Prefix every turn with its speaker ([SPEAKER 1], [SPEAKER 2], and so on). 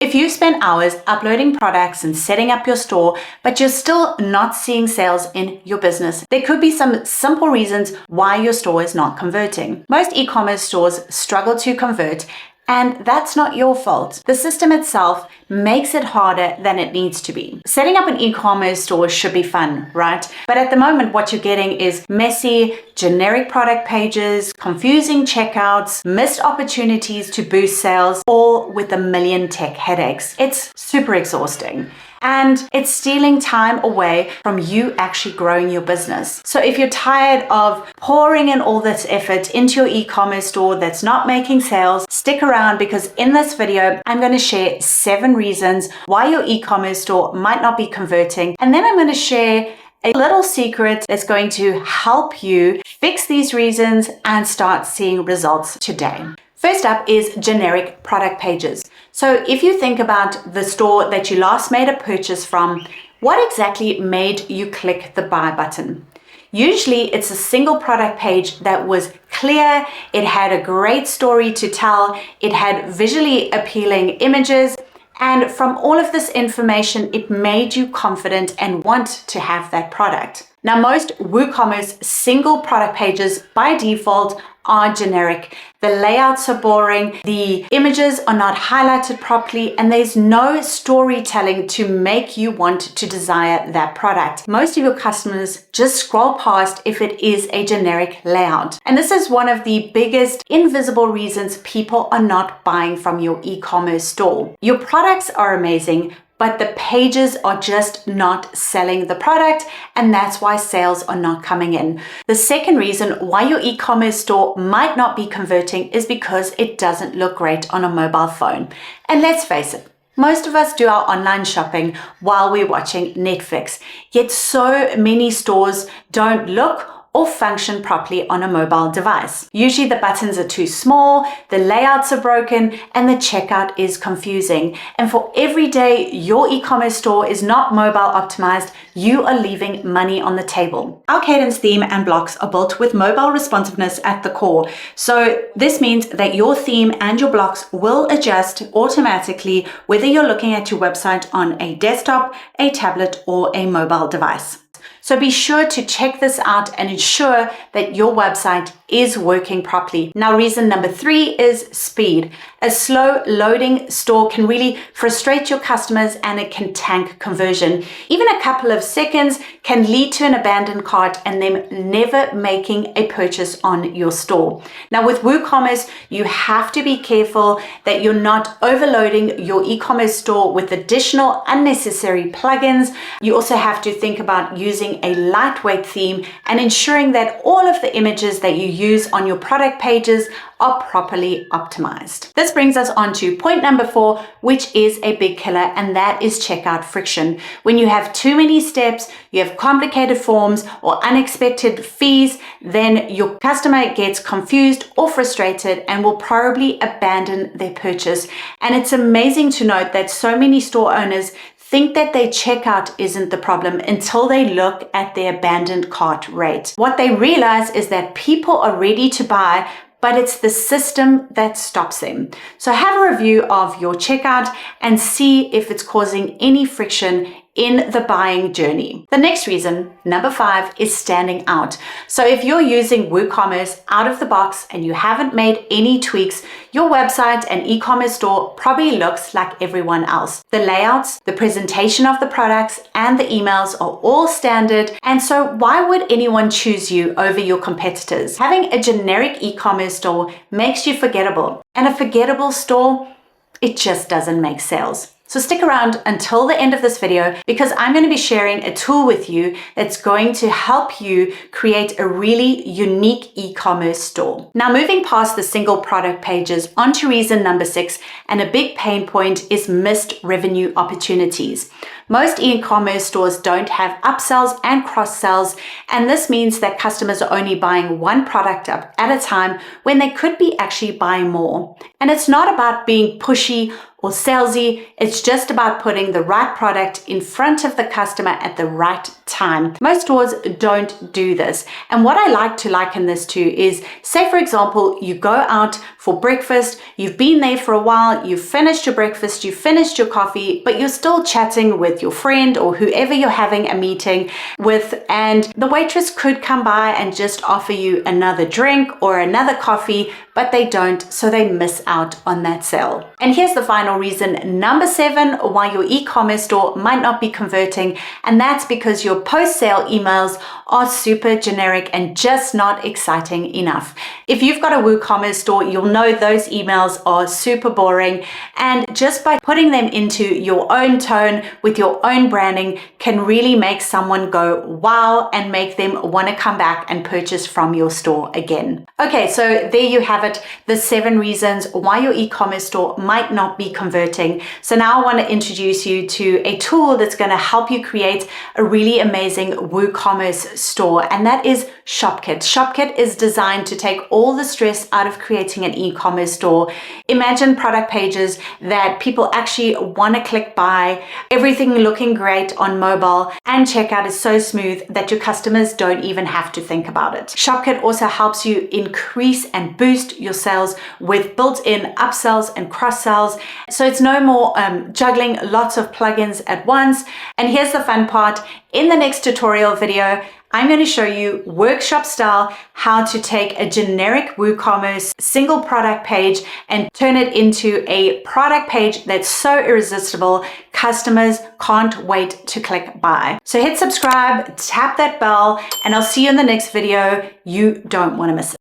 [SPEAKER 1] If you spend hours uploading products and setting up your store, but you're still not seeing sales in your business, there could be some simple reasons why your store is not converting. Most e-commerce stores struggle to convert, and that's not your fault. The system itself makes it harder than it needs to be. Setting up an e-commerce store should be fun, right? But at the moment, what you're getting is messy, generic product pages, confusing checkouts, missed opportunities to boost sales, all with a million tech headaches. It's super exhausting. And it's stealing time away from you actually growing your business. So if you're tired of pouring in all this effort into your e-commerce store that's not making sales, stick around, because in this video, I'm going to share 7 reasons why your e-commerce store might not be converting. And then I'm going to share a little secret that's going to help you fix these reasons and start seeing results today. First up is generic product pages. So if you think about the store that you last made a purchase from, what exactly made you click the buy button? Usually it's a single product page that was clear, it had a great story to tell, it had visually appealing images, and from all of this information, it made you confident and want to have that product. Now, most WooCommerce single product pages by default are generic. The layouts are boring, the images are not highlighted properly, and there's no storytelling to make you want to desire that product. Most of your customers just scroll past if it is a generic layout. And this is one of the biggest invisible reasons people are not buying from your e-commerce store. Your products are amazing, but the pages are just not selling the product, and that's why sales are not coming in. The second reason why your e-commerce store might not be converting is because it doesn't look great on a mobile phone. And let's face it, most of us do our online shopping while we're watching Netflix, yet so many stores don't look or function properly on a mobile device. Usually the buttons are too small, the layouts are broken, and the checkout is confusing. And for every day your e-commerce store is not mobile optimized, you are leaving money on the table. Our Kadence theme and blocks are built with mobile responsiveness at the core. So this means that your theme and your blocks will adjust automatically whether you're looking at your website on a desktop, a tablet, or a mobile device. So be sure to check this out and ensure that your website is working properly. Now, reason number 3 is speed. A slow loading store can really frustrate your customers and it can tank conversion. Even a couple of seconds can lead to an abandoned cart and them never making a purchase on your store. Now, with WooCommerce, you have to be careful that you're not overloading your e-commerce store with additional unnecessary plugins. You also have to think about using a lightweight theme and ensuring that all of the images that you use on your product pages are properly optimized. This brings us on to point number 4, which is a big killer, and that is checkout friction. When you have too many steps, you have complicated forms or unexpected fees, then your customer gets confused or frustrated and will probably abandon their purchase. And it's amazing to note that so many store owners think that their checkout isn't the problem until they look at their abandoned cart rate. What they realize is that people are ready to buy, but it's the system that stops them. So have a review of your checkout and see if it's causing any friction in the buying journey. The next reason, number 5, is standing out. So if you're using WooCommerce out of the box and you haven't made any tweaks, your website and e-commerce store probably looks like everyone else. The layouts, the presentation of the products, and the emails are all standard. And so why would anyone choose you over your competitors? Having a generic e-commerce store makes you forgettable. And a forgettable store, it just doesn't make sales. So stick around until the end of this video, because I'm going to be sharing a tool with you that's going to help you create a really unique e-commerce store. Now, moving past the single product pages, onto reason number 6, and a big pain point is missed revenue opportunities. Most e-commerce stores don't have upsells and cross-sells, and this means that customers are only buying one product up at a time when they could be actually buying more. And it's not about being pushy or salesy. It's just about putting the right product in front of the customer at the right time. Most stores don't do this. And what I like to liken this to is, say for example, you go out for breakfast, you've been there for a while, you've finished your breakfast, you've finished your coffee, but you're still chatting with your friend or whoever you're having a meeting with, and the waitress could come by and just offer you another drink or another coffee, but they don't, so they miss out on that sale. And here's the final reason, number 7, why your e-commerce store might not be converting, and that's because your post-sale emails are super generic and just not exciting enough. If you've got a WooCommerce store, you'll know those emails are super boring, and just by putting them into your own tone with your own branding can really make someone go wow and make them want to come back and purchase from your store again. Okay, so there you have it, the 7 reasons why your e-commerce store might not be converting. So now I want to introduce you to a tool that's going to help you create a really amazing WooCommerce store, and that is ShopKit. ShopKit is designed to take all the stress out of creating an e-commerce store. Imagine product pages that people actually want to click buy, everything looking great on mobile, and checkout is so smooth that your customers don't even have to think about it. ShopKit also helps you increase and boost your sales with built-in upsells and cross-sells. So it's no more juggling lots of plugins at once. And here's the fun part. In the next tutorial video, I'm going to show you workshop style how to take a generic WooCommerce single product page and turn it into a product page that's so irresistible, customers can't wait to click buy. So hit subscribe, tap that bell, and I'll see you in the next video. You don't want to miss it.